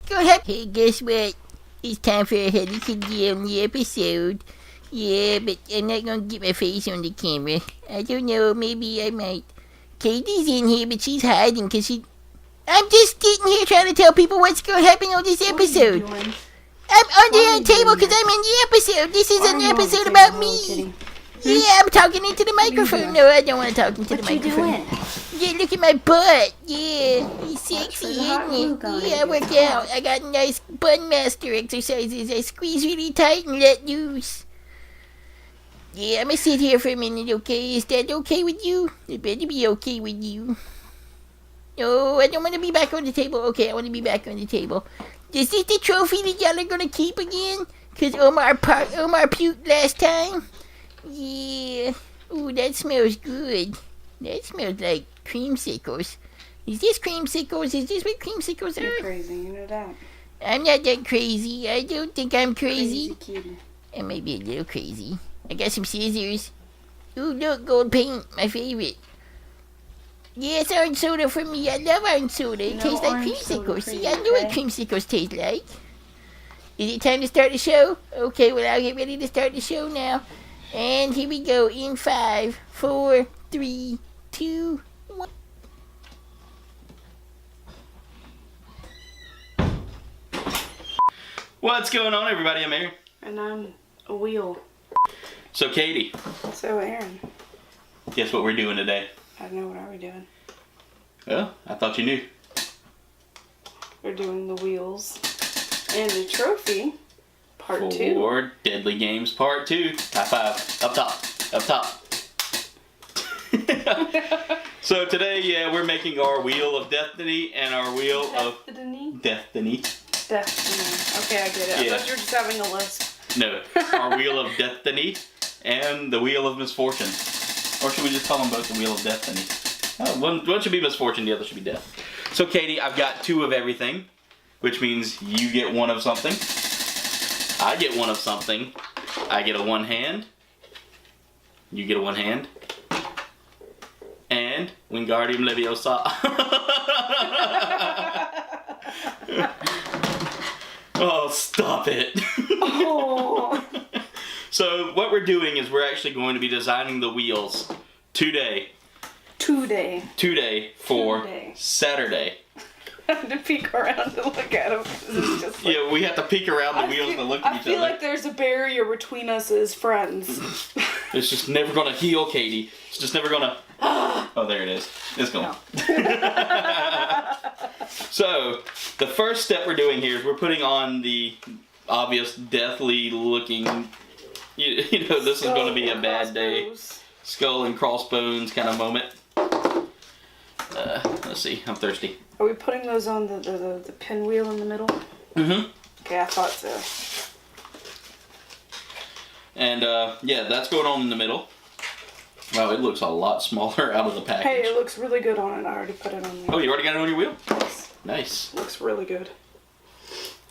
Go ahead. Hey, guess what? It's time for a Helican on the episode. Yeah, but I'm not gonna get my face on the camera. I don't know, maybe I might. Katie's in here, but she's hiding because she... I'm just sitting here trying to tell people what's gonna happen on this episode. What are you doing? I'm under the table because I'm in the episode. This is an episode about me. Yeah, I'm talking into the microphone. No, I don't want to talk into the microphone. What you doing? Yeah, look at my butt. Yeah, he's sexy, isn't it? Yeah, I work out. I got nice bun master exercises. I squeeze really tight and let loose. Yeah, I'm gonna sit here for a minute, okay? Is that okay with you? It better be okay with you. No, I don't want to be back on the table. Okay, I want to be back on the table. Is this the trophy that y'all are gonna keep again? Cause Omar puked last time? Yeah. Ooh, that smells good. That smells like creamsicles. Is this creamsicles? Is this what creamsicles are? You're crazy, you know that. I'm not that crazy. I don't think I'm crazy. Crazy. I might be a little crazy. I got some scissors. Ooh, look, gold paint. My favorite. Yes, orange soda for me. I love orange soda. It tastes like creamsicles. See, I knew what creamsicles taste like. Is it time to start the show? Okay, well, I'll get ready to start the show now. And here we go in 5, 4, 3, 2, 1. What's going on, everybody? I'm Aaron. And I'm a wheel. So, Katie, So, Aaron, guess what we're doing today? I don't know, what are we doing? Well, I thought you knew. We're doing the wheels and the trophy, part 2. For Deadly Games Part 2. High five. Up top. Up top. So today, yeah, we're making our Wheel of Deathtiny and our Wheel of Deathtiny. Deathiny. Okay, I get it. Yeah. I thought you were just having a list. No, our Wheel of Deathtiny and the Wheel of Misfortune. Or should we just call them both the Wheel of Deathtiny? Oh, one should be Misfortune, the other should be Death. So, Katie, I've got 2 of everything, which means you get 1 of something. I get 1 of something. I get a 1 hand. You get a 1 hand. And Wingardium Leviosa. Oh, stop it. Oh. So what we're doing is we're actually going to be designing the wheels today for Saturday. I have to peek around to look at them. It's just like, Yeah, we have to peek around the wheels and look at each other. I feel like there's a barrier between us as friends. It's just never gonna heal, Katie. It's just never gonna... Oh, there it is. It's gone. No. So, the first step we're doing here is we're putting on the obvious deathly looking... You know, this is going to be a bad day. Skull and crossbones kind of moment. Let's see. I'm thirsty. Are we putting those on the pinwheel in the middle? Mm-hmm. Okay, I thought so. And, yeah, that's going on in the middle. Wow, it looks a lot smaller out of the package. Hey, it looks really good on it. I already put it on there. Oh, you already got it on your wheel? Yes. Nice. It looks really good.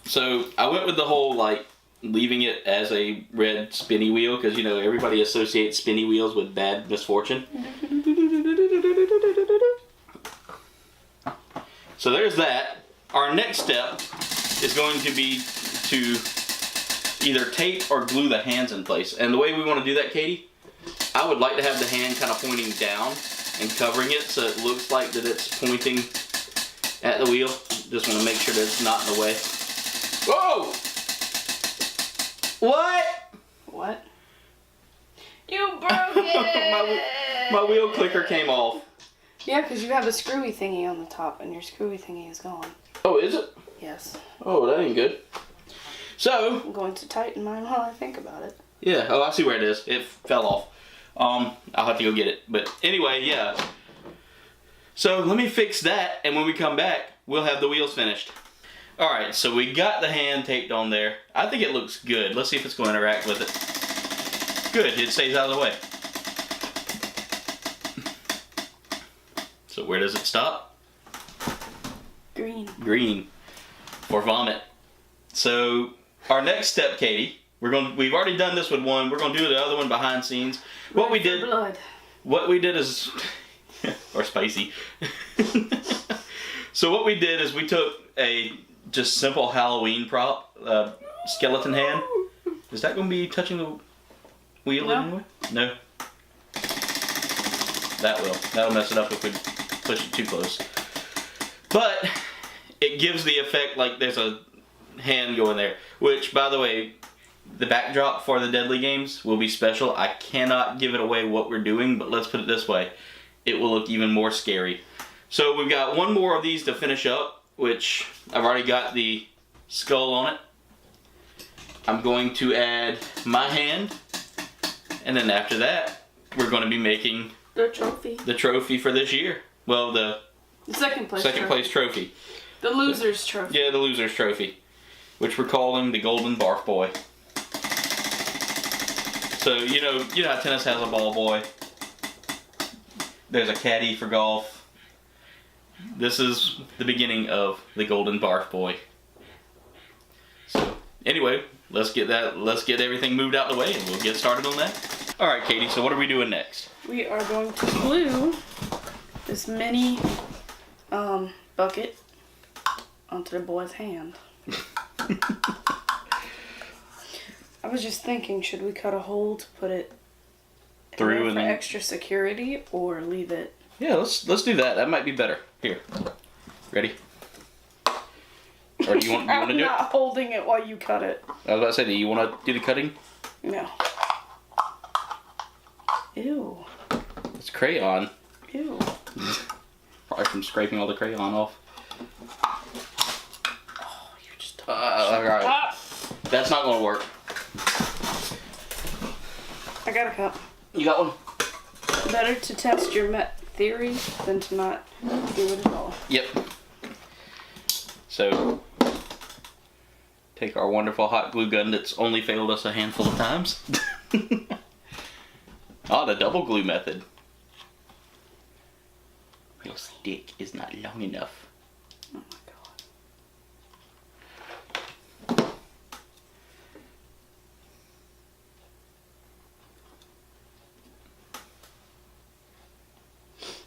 So, I went with the whole, like, leaving it as a red spinny wheel, because, you know, everybody associates spinny wheels with bad misfortune. So there's that. Our next step is going to be to either tape or glue the hands in place. And the way we want to do that, Katie, I would like to have the hand kind of pointing down and covering it so it looks like that it's pointing at the wheel. Just want to make sure that it's not in the way. Whoa! What? What? You broke it! my wheel clicker came off. Yeah, because you have a screwy thingy on the top, and your screwy thingy is gone. Oh, is it? Yes. Oh, that ain't good. So... I'm going to tighten mine while I think about it. Yeah, oh, I see where it is. It fell off. I'll have to go get it. But anyway, yeah. So let me fix that, and when we come back, we'll have the wheels finished. Alright, so we got the hand taped on there. I think it looks good. Let's see if it's going to interact with it. Good, it stays out of the way. So where does it stop? Green. Green. For vomit. So our next step, Katie, we've already done this with one. We're gonna do the other one behind scenes. What we did is or spicy. So what we did is we took a just simple Halloween prop, skeleton hand. Is that going to be touching the wheel anyway? No. That will. That'll mess it up if we push it too close. But it gives the effect like there's a hand going there. Which, by the way, the backdrop for the Deadly games will be special. I cannot give it away what we're doing, but let's put it this way. It will look even more scary. So we've got one more of these to finish up, which I've already got the skull on it. I'm going to add my hand, and then after that, we're going to be making The trophy. the trophy for this year. Well, the Second place place trophy. The loser's trophy. Yeah, the loser's trophy, which we're calling the Golden Barf Boy. So, you know how tennis has a ball boy. There's a caddy for golf. This is the beginning of the Golden Barf Boy. So, anyway, let's get everything moved out the way and we'll get started on that. All right, Katie, so what are we doing next? We are going to glue this mini bucket onto the boy's hand. I was just thinking, should we cut a hole to put it Through for and extra security, or leave it? Yeah, let's do that. That might be better. Here, ready? Or do you want to I'm do it? not holding it while you cut it. I was about to say, do you want to do the cutting? No. Ew. It's crayon. Ew. Probably from scraping all the crayon off. Oh, you're just. Alright. Ah, That's not going to work. I got a cup. You got one? Better to test your theory than to not do it at all. Yep. So, take our wonderful hot glue gun that's only failed us a handful of times. The double glue method. Your stick is not long enough. Oh my god.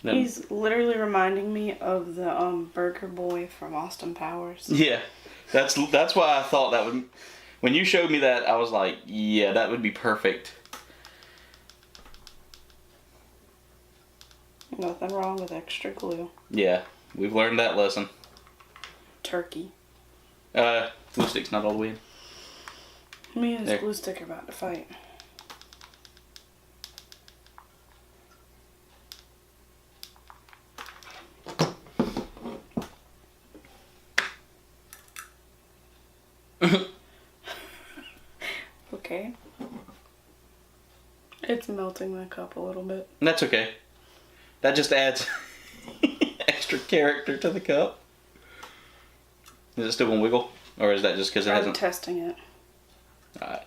He's literally reminding me of the burger boy from Austin Powers. Yeah, that's why I thought that would. When you showed me that, I was like, yeah, that would be perfect. Nothing wrong with extra glue. Yeah, we've learned that lesson. Turkey. Glue stick's not all the way in. Me and There. his glue stick are about to fight. Okay. It's melting the cup a little bit. That's okay. That just adds extra character to the cup. Is it still gonna wiggle? Or is that just because it I'm hasn't? testing it. Alright.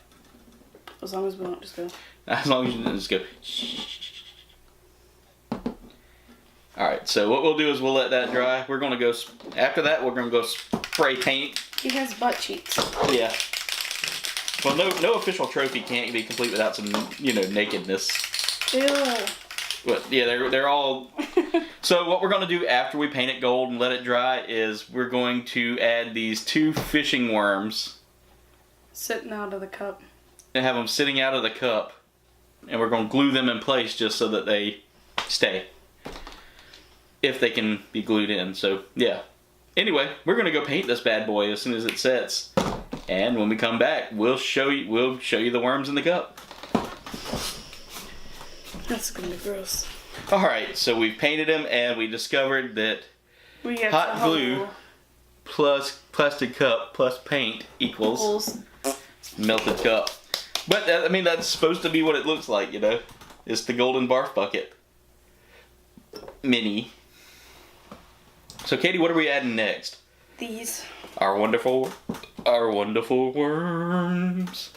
As long as we don't just go. As long as you just go. Alright, so what we'll do is we'll let that dry. We're gonna go, after that, we're gonna go spray paint. He has butt cheeks. Yeah. Well, no official trophy can't be complete without some, nakedness. Ew. But yeah, they're all. So what we're gonna do after we paint it gold and let it dry is we're going to add these 2 fishing worms Sitting out of the cup. and have them sitting out of the cup, and we're gonna glue them in place just so that they stay, if they can be glued in. So yeah. Anyway, we're gonna go paint this bad boy as soon as it sets, and when we come back, we'll show you the worms in the cup. That's gonna be gross. Alright, so we've painted them and we discovered that We got hot the glue whole plus plastic cup plus paint equals holes. melted cup. But that's supposed to be what it looks like, It's the Golden Barf Bucket Mini. So Katie, what are we adding next? These. Our wonderful worms.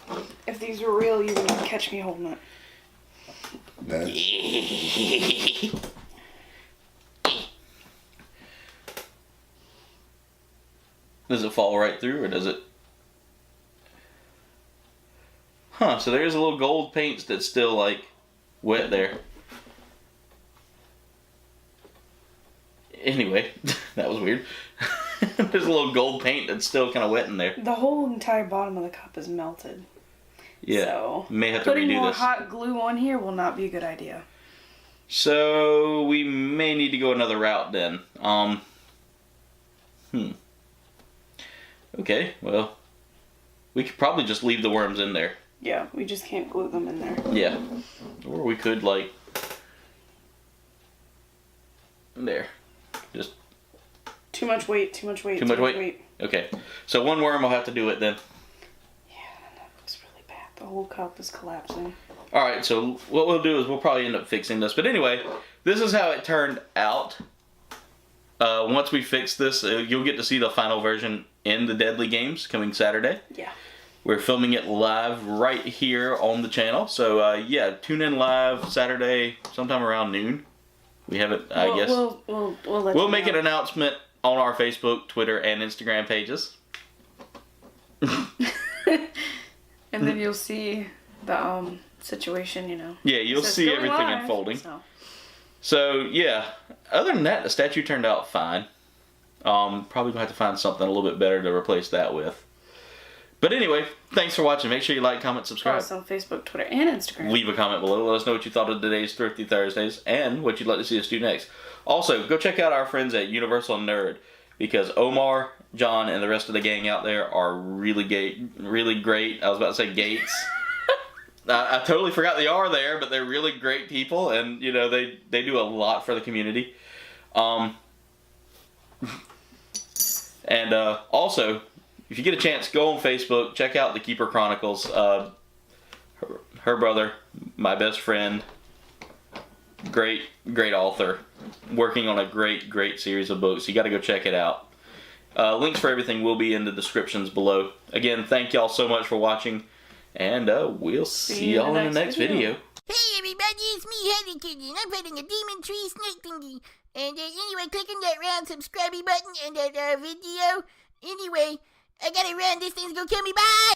If these were real, you would catch me holding it. Does it fall right through, or does it? Huh, so there's a little gold paint that's still, wet there. Anyway, that was weird. There's a little gold paint that's still kind of wet in there. The whole entire bottom of the cup is melted. Yeah, So may have to putting redo more this. hot glue on here will not be a good idea. So we may need to go another route then. Okay, well, we could probably just leave the worms in there. Yeah, we just can't glue them in there. Yeah, or we could like there, just Too much weight, too much weight, too much weight. Okay, so one worm will have to do it then. Yeah, that looks really bad. The whole cup is collapsing. All right, so what we'll do is we'll probably end up fixing this. But anyway, this is how it turned out. Once we fix this, you'll get to see the final version in the Deadly Games coming Saturday. Yeah. We're filming it live right here on the channel. So, yeah, tune in live Saturday sometime around noon. We have it, I guess. We'll Make an announcement on our Facebook, Twitter, and Instagram pages. And then you'll see the situation, you know. Yeah, you'll see going everything live, unfolding. So, yeah, other than that, the statue turned out fine. Probably going to have to find something a little bit better to replace that with. But anyway, thanks for watching. Make sure you like, comment, subscribe. Follow us on Facebook, Twitter, and Instagram. Leave a comment below. Let us know what you thought of today's Thrifty Thursdays and what you'd like to see us do next. Also, go check out our friends at Universal Nerd, because Omar, John, and the rest of the gang out there are really great. I was about to say Gates. I totally forgot the R there, but they're really great people, and you know they do a lot for the community. And also, if you get a chance, go on Facebook, check out the Keeper Chronicles. Her brother, my best friend, great author, working on a great series of books. You got to go check it out. Links for everything will be in the descriptions below. Again, thank y'all so much for watching. And we'll see y'all in the next video. Hey everybody, it's me, Henry Kitty, and I'm fighting a demon tree snake thingy. And anyway, click on that round subscribe button and that video. Anyway, I gotta run, this thing's gonna kill me, bye!